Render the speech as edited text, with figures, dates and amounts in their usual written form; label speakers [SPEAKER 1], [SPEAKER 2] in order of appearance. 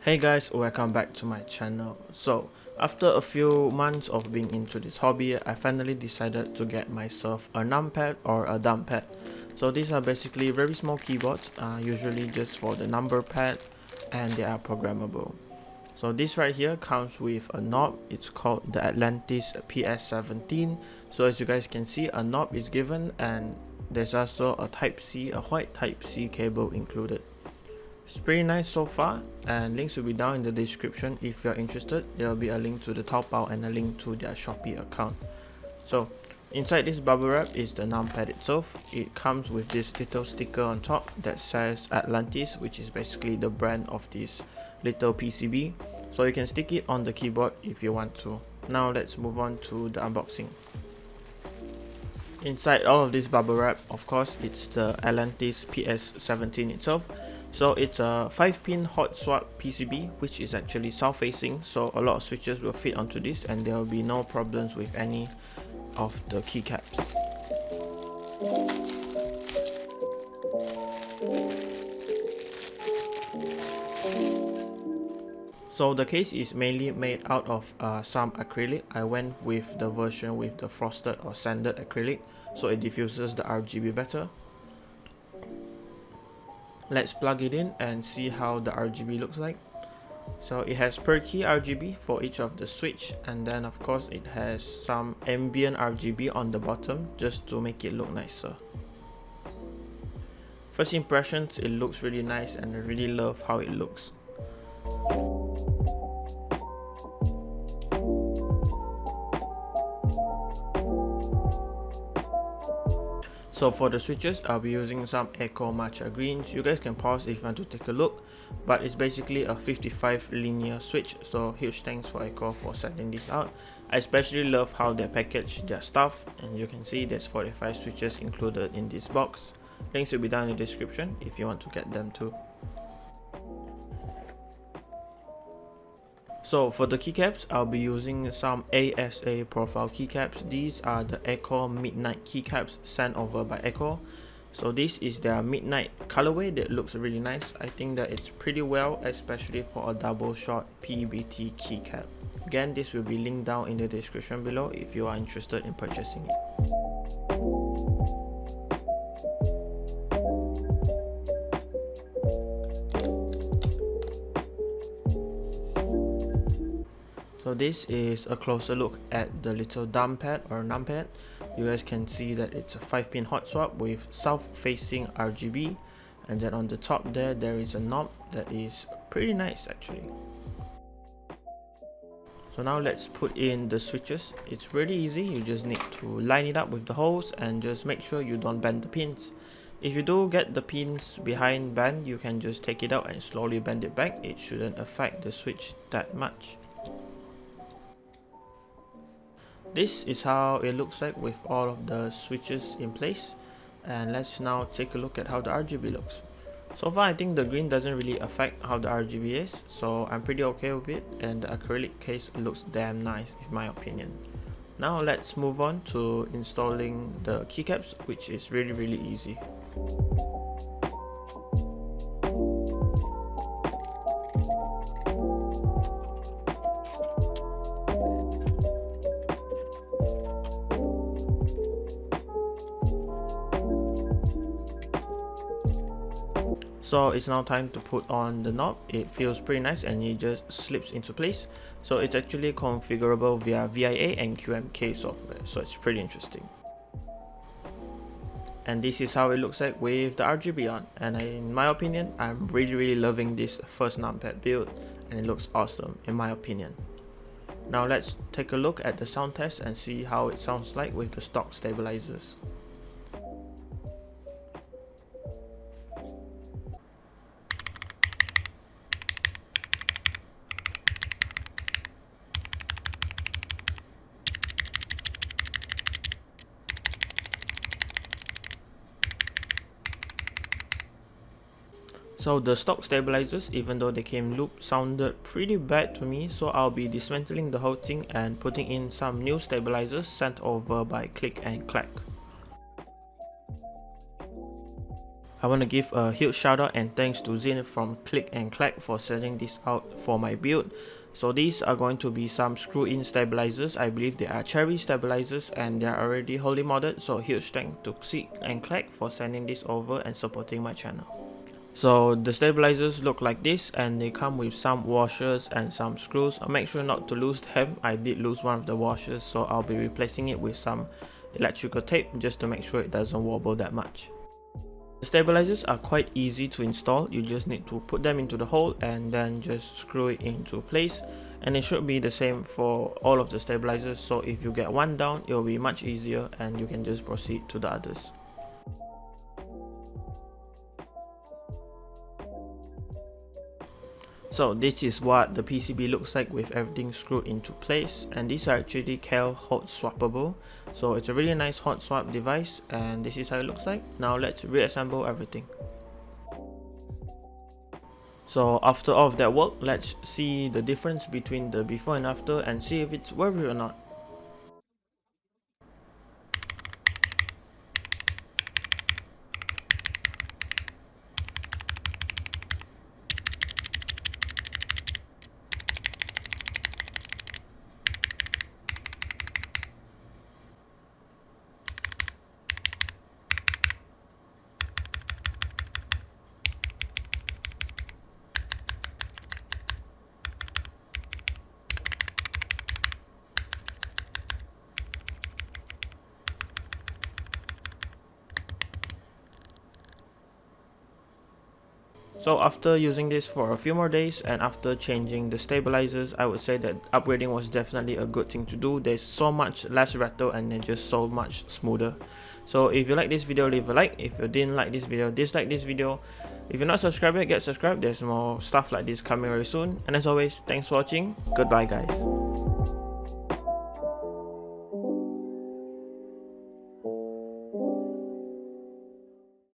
[SPEAKER 1] Hey guys, welcome back to my channel. So after a few months of being into this hobby, I finally decided to get myself a numpad or a dumbpad. So these are basically very small keyboards, usually just for the number pad, and they are programmable. So this right here comes with a knob. It's called the Atlantis PS17. So as you guys can see, a knob is given, and there's also a white type C cable included. It's pretty nice so far, and links will be down in the description if you're interested. There will be a link to the Taobao and a link to their Shopee account. So inside this bubble wrap is the numpad itself. It comes with this little sticker on top that says Atlantis, which is basically the brand of this little PCB. So you can stick it on the keyboard if you want to. Now let's move on to the unboxing. Inside all of this bubble wrap, of course, it's the Atlantis PS17 itself. So it's a 5-pin Hotswap PCB, which is actually south facing, so a lot of switches will fit onto this and there will be no problems with any of the keycaps. So the case is mainly made out of some acrylic. I went with the version with the frosted or sanded acrylic, so it diffuses the RGB better. Let's plug it in and see how the RGB looks like. So it has per key RGB for each of the switch, and then of course it has some ambient RGB on the bottom just to make it look nicer. First impressions, it looks really nice and I really love how it looks. So for the switches, I'll be using some Echo Matcha greens. You guys can pause if you want to take a look, but it's basically a 55 linear switch, so huge thanks for Echo for sending this out. I especially love how they package their stuff, and you can see there's 45 switches included in this box. Links will be down in the description if you want to get them too. So for the keycaps, I'll be using some ASA profile keycaps. These are the Echo Midnight keycaps sent over by Echo. So this is their midnight colorway that looks really nice. I think that it's pretty well, especially for a double shot PBT keycap. Again, this will be linked down in the description below if you are interested in purchasing it. So this is a closer look at the little dumbpad or numpad. You guys can see that it's a 5-pin hot swap with south facing RGB, and then on the top there is a knob that is pretty nice actually. So now let's put in the switches. It's really easy. You just need to line it up with the holes and just make sure you don't bend the pins. If you do get the pins behind bent, you can just take it out and slowly bend it back. It shouldn't affect the switch that much. This is how it looks like with all of the switches in place, and let's now take a look at how the RGB looks. So far I think the green doesn't really affect how the RGB is, so I'm pretty okay with it, and the acrylic case looks damn nice in my opinion. Now let's move on to installing the keycaps, which is really easy. So it's now time to put on the knob. It feels pretty nice and it just slips into place. So it's actually configurable via VIA and QMK software, so it's pretty interesting. And this is how it looks like with the RGB on, and in my opinion, I'm really loving this first numpad build, and it looks awesome in my opinion. Now let's take a look at the sound test and see how it sounds like with the stock stabilizers. So the stock stabilizers, even though they came looped, sounded pretty bad to me, so I'll be dismantling the whole thing and putting in some new stabilizers sent over by Click and Clack. I want to give a huge shout out and thanks to Zin from Click and Clack for sending this out for my build. So these are going to be some screw-in stabilizers. I believe they are cherry stabilizers and they are already wholly modded, so huge thanks to Click and Clack for sending this over and supporting my channel. So the stabilizers look like this and they come with some washers and some screws. Make sure not to lose them. I did lose one of the washers, so I'll be replacing it with some electrical tape just to make sure it doesn't wobble that much. The stabilizers are quite easy to install. You just need to put them into the hole and then just screw it into place, and it should be the same for all of the stabilizers. So if you get one down, it will be much easier and you can just proceed to the others. So this is what the PCB looks like with everything screwed into place, and these are actually hot swappable. So it's a really nice hot swap device, and this is how it looks like. Now let's reassemble everything. So after all of that work, let's see the difference between the before and after and see if it's worth it or not. So after using this for a few more days and after changing the stabilizers, I would say that upgrading was definitely a good thing to do. There's so much less rattle and they're just so much smoother. So if you like this video, leave a like. If you didn't like this video, dislike this video. If you're not subscribed yet, get subscribed. There's more stuff like this coming very soon. And as always, thanks for watching. Goodbye guys.